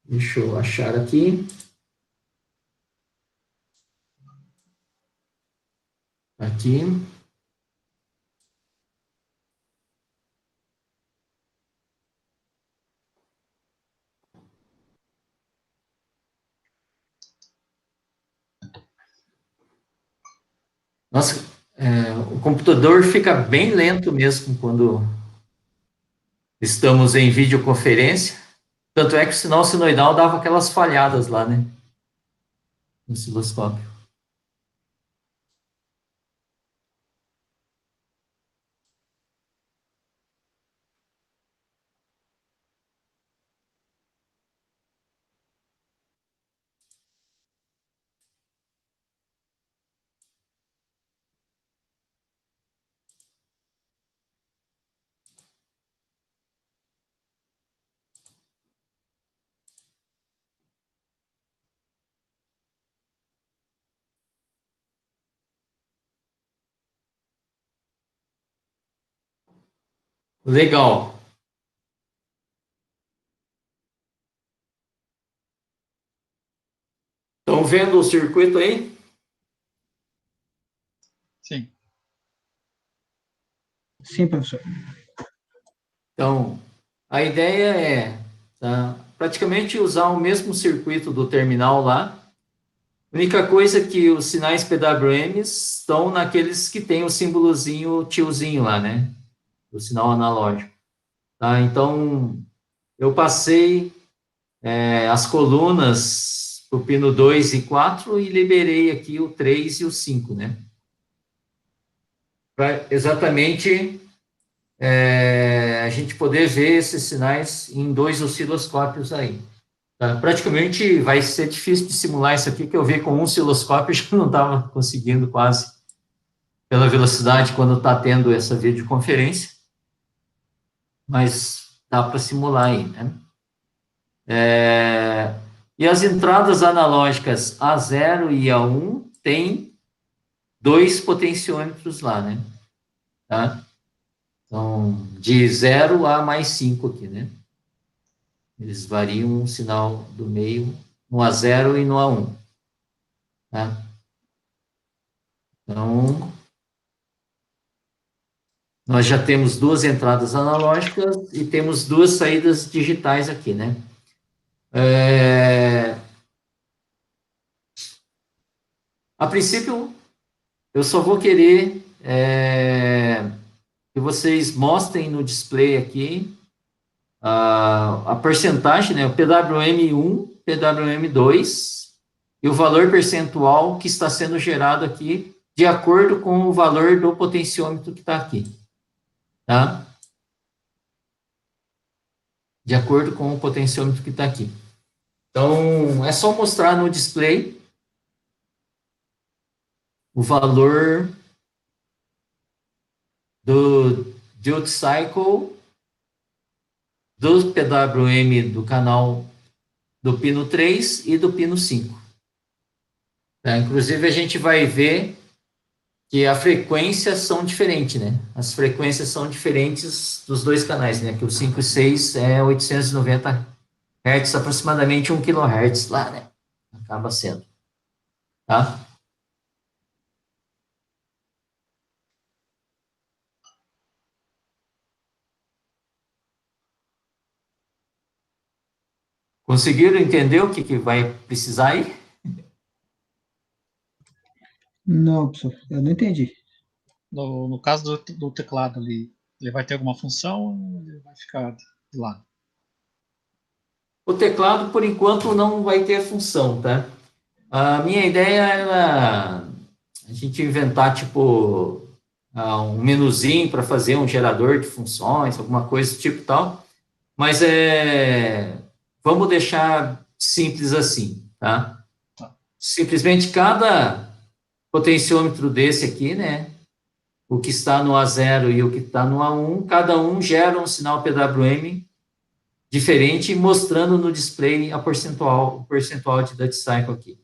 deixa eu achar aqui. Aqui. Nossa, o computador fica bem lento mesmo quando estamos em videoconferência. Tanto é que o sinal sinoidal dava aquelas falhadas lá, né? No osciloscópio. Legal. Estão vendo o circuito aí? Sim. Sim, professor. Então, a ideia é praticamente usar o mesmo circuito do terminal lá. A única coisa é que os sinais PWM estão naqueles que tem o símbolozinho tiozinho lá, né? O sinal analógico. Tá? Então, eu passei as colunas para o pino 2 e 4 e liberei aqui o 3 e o 5, né? Para exatamente a gente poder ver esses sinais em 2 osciloscópios aí. Tá? Praticamente vai ser difícil de simular isso aqui, que eu vi com um osciloscópio, já não estava conseguindo quase, pela velocidade, quando está tendo essa videoconferência, mas dá para simular aí, né? E as entradas analógicas A0 e A1 tem 2 potenciômetros lá, né? Tá? Então, de 0 a mais 5 aqui, né? Eles variam o sinal do meio no A0 e no A1. Tá? Então, nós já temos 2 entradas analógicas e temos 2 saídas digitais aqui, né? A princípio, eu só vou querer que vocês mostrem no display aqui a porcentagem, né? O PWM1, PWM2 e o valor percentual que está sendo gerado aqui de acordo com o valor do potenciômetro que está aqui. Tá? De acordo com o potenciômetro que está aqui. Então, é só mostrar no display o valor do duty cycle do PWM do canal do pino 3 e do pino 5. Tá? Inclusive, a gente vai ver que as frequências são diferentes, né? As frequências são diferentes dos 2 canais, né? Que o 5 e 6 é 890 Hz, aproximadamente 1 kHz lá, né? Acaba sendo. Tá? Conseguiram entender o que vai precisar aí? Não, professor, eu não entendi. No caso do teclado ali, ele vai ter alguma função ou ele vai ficar de lado? O teclado, por enquanto, não vai ter função, tá? A minha ideia era a gente inventar, tipo, um menuzinho para fazer um gerador de funções, alguma coisa do tipo tal, mas vamos deixar simples assim, tá? Simplesmente cada potenciômetro desse aqui, né? O que está no A0 e o que está no A1, cada um gera um sinal PWM diferente, mostrando no display o percentual de duty cycle aqui.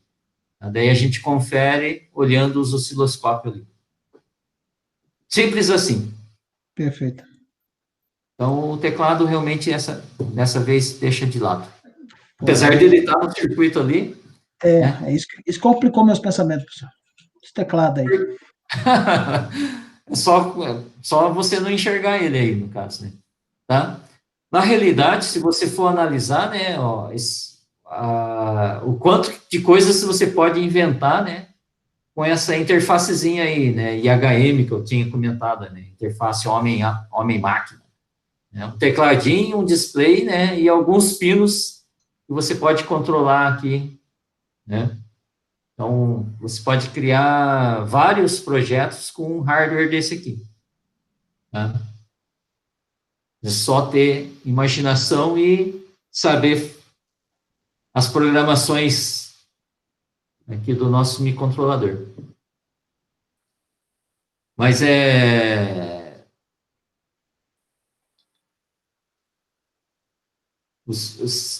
Daí a gente confere olhando os osciloscópios ali. Simples assim. Perfeito. Então, o teclado realmente, dessa vez, deixa de lado. Apesar de ele estar no circuito ali. É isso complicou meus pensamentos, professor. Esse teclado aí. só você não enxergar ele aí, no caso, né? Tá? Na realidade, se você for analisar, né, ó, o quanto de coisas você pode inventar, né, com essa interfacezinha aí, né, IHM que eu tinha comentado, né, interface homem-máquina. Né, um tecladinho, um display, né, e alguns pinos que você pode controlar aqui, né. Então, você pode criar vários projetos com um hardware desse aqui. Tá? É só ter imaginação e saber as programações aqui do nosso microcontrolador. Mas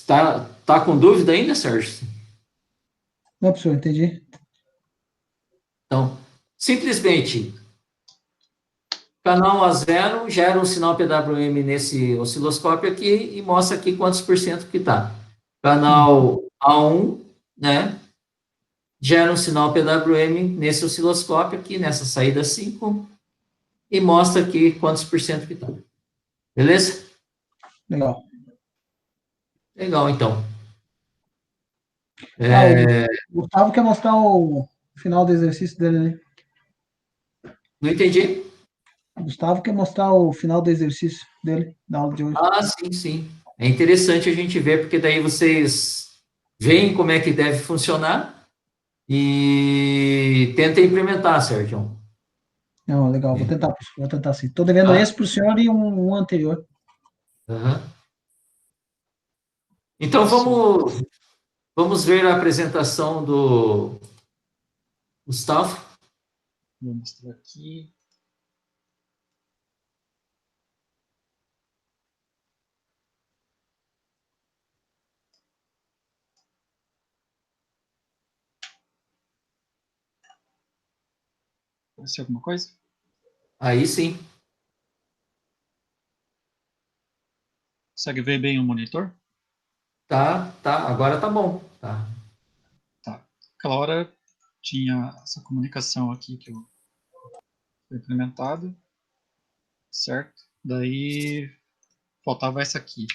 tá com dúvida ainda, Sérgio? Não, professor, entendi. Então, simplesmente, canal A0 gera um sinal PWM nesse osciloscópio aqui e mostra aqui quantos por cento que está. Canal A1, né, gera um sinal PWM nesse osciloscópio aqui, nessa saída 5, e mostra aqui quantos por cento que está. Beleza? Legal. Legal, então. O Gustavo quer mostrar o final do exercício dele, né? Não entendi. O Gustavo quer mostrar o final do exercício dele, da aula de hoje. Ah, sim, sim. é interessante a gente ver, porque daí vocês veem como é que deve funcionar e tentem implementar, Sérgio. Não, legal, vou tentar sim. Estou devendo esse para o senhor e um anterior. Aham. Então, vamos ver a apresentação do Gustavo. Vou mostrar aqui. Apareceu alguma coisa? Aí sim. Consegue ver bem o monitor? Tá, agora tá bom. Tá. Tá. Aquela hora tinha essa comunicação aqui que foi implementado, certo? Daí faltava essa aqui.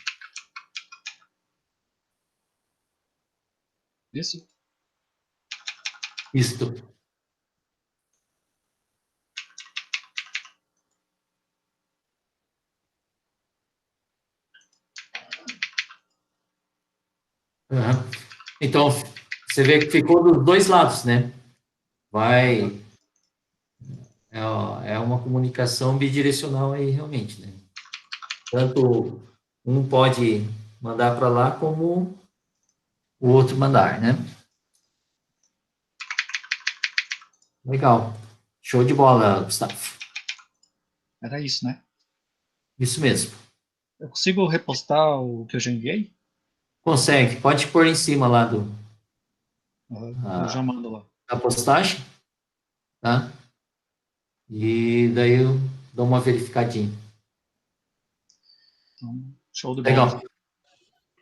Isso? Isto. Aham. Então, você vê que ficou dos dois lados, né? É uma comunicação bidirecional aí, realmente, né? Tanto um pode mandar para lá, como o outro mandar, né? Legal. Show de bola, Gustavo. Era isso, né? Isso mesmo. Eu consigo repostar o que eu já enviei? Consegue. Pode pôr em cima lá Eu já mando lá. da postagem, tá? E daí eu dou uma verificadinha. Então, show de bola. Legal.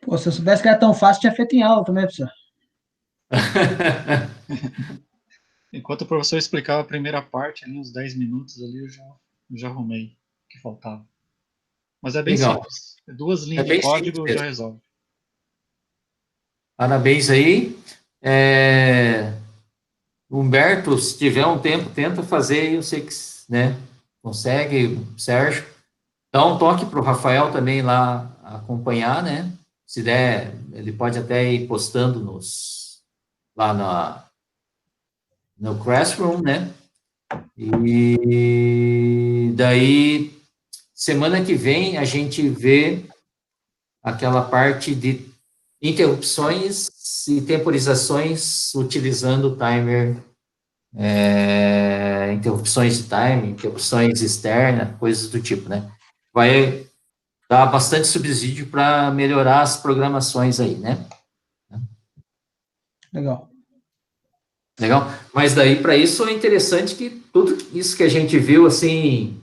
Pô, se eu soubesse que era tão fácil, tinha feito em aula também, professor. Enquanto o professor explicava a primeira parte, ali uns 10 minutos ali, eu já arrumei o que faltava. Mas é bem Legal. simples. É 2 É linhas de bem simples código já mesmo. resolve. Parabéns aí. Humberto, se tiver um tempo, tenta fazer, eu sei que, né, consegue, Sérgio. Dá um toque para o Rafael também lá acompanhar, né? Se der, ele pode até ir postando lá no Classroom, né? E daí, semana que vem, a gente vê aquela parte de interrupções e temporizações utilizando o timer, interrupções de time, interrupções externas, coisas do tipo, né? Vai dar bastante subsídio para melhorar as programações aí, né? Legal. Legal? Mas daí, para isso, é interessante que tudo isso que a gente viu, assim,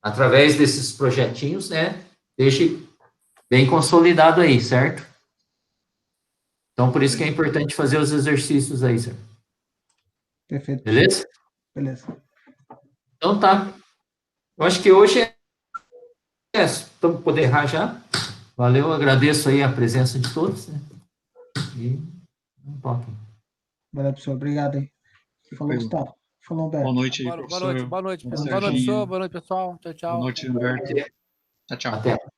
através desses projetinhos, né, deixe bem consolidado aí, certo? Então, por isso que é importante fazer os exercícios aí, senhor. Perfeito. Beleza? Beleza. Então, tá. Eu acho que hoje estamos poder errar já. Valeu, agradeço aí a presença de todos, né? E um toque. Valeu, professor. Obrigado aí. Falou, Foi. Gustavo. Falou, Humberto. Boa noite, Boa professor. noite, boa noite, Boa professor. Boa noite, Serginho. professor. Boa noite, pessoal. Tchau, Boa tchau. noite, Humberto. Tchau, tchau. Até.